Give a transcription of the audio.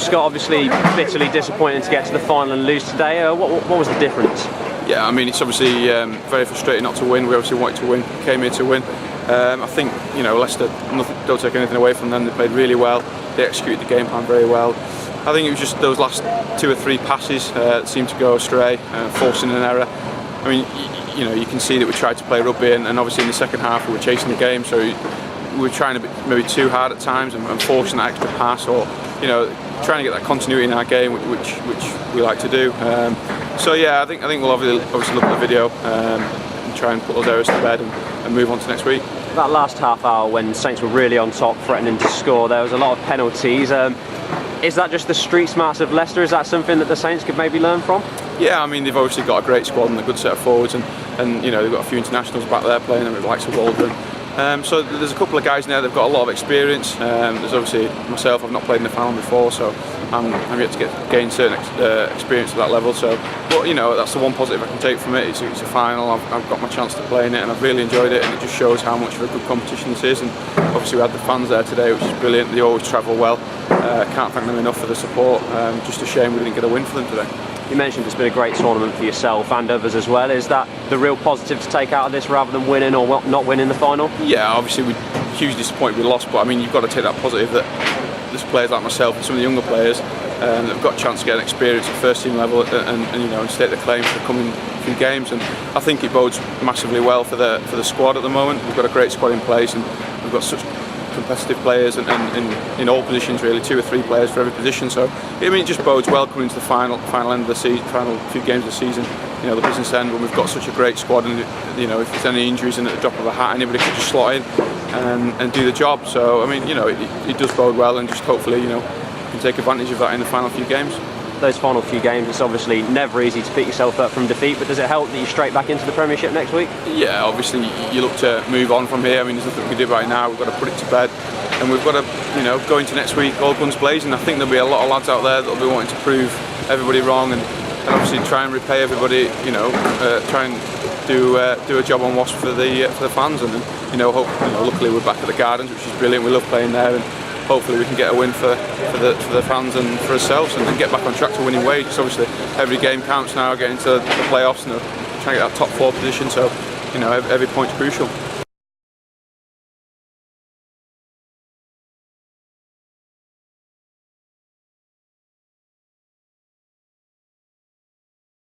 Scott, obviously bitterly disappointing to get to the final and lose today. What was the difference? Yeah, I mean, it's obviously very frustrating not to win. We obviously wanted to win, came here to win. I think, Leicester, don't take anything away from them. They played really well. They executed the game plan very well. I think it was just those last 2 or 3 passes that seemed to go astray, forcing an error. I mean, you can see that we tried to play rugby, and obviously in the second half we were chasing the game, so we were trying a bit, maybe too hard at times and forcing that extra pass, or trying to get that continuity in our game, which we like to do. So yeah, I think we'll obviously look at the video and try and put those errors to bed and move on to next week. That last half hour when Saints were really on top, threatening to score, there was a lot of penalties. Is that just the street smarts of Leicester? Is that something that the Saints could maybe learn from? Yeah, I mean, they've obviously got a great squad and a good set of forwards, and they've got a few internationals back there playing them with the likes of Waldron. So there's a couple of guys now that've got a lot of experience. There's obviously myself, I've not played in the final before, so I'm yet to gain certain experience at that level. So, but that's the one positive I can take from it. It's a final. I've got my chance to play in it, and I've really enjoyed it. And it just shows how much of a good competition this is. And obviously we had the fans there today, which is brilliant. They always travel well. Can't thank them enough for the support. Just a shame we didn't get a win for them today. You mentioned it's been a great tournament for yourself and others as well. Is that the real positive to take out of this rather than winning or not winning the final? Yeah, obviously we're hugely disappointed we lost, but I mean, you've got to take that positive that there's players like myself and some of the younger players that have got a chance to get an experience at first team level and stake their claim for the coming few games. And I think it bodes massively well for the squad at the moment. We've got a great squad in place, and we've got such competitive players and in all positions, really 2 or 3 players for every position. So I mean, it just bodes well coming into the final end of the season, final few games of the season. The business end, when we've got such a great squad, and if there's any injuries, and at the drop of a hat anybody could just slot in and do the job. So I mean, it does bode well, and just hopefully you can take advantage of that in the final few games. Those final few games, it's obviously never easy to pick yourself up from defeat, but does it help that you're straight back into the Premiership next week? Yeah, obviously you look to move on from here. I mean, there's nothing we can do right now. We've got to put it to bed, and we've got to go into next week all guns blazing. I think there'll be a lot of lads out there that'll be wanting to prove everybody wrong, and obviously try and repay everybody. Try and do a job on Wasps for the fans, and luckily we're back at the Gardens, which is brilliant. We love playing there, and hopefully we can get a win for the fans and for ourselves, and then get back on track to winning wages. Obviously every game counts now, getting to the playoffs and trying to get that top 4 position, so every point's crucial.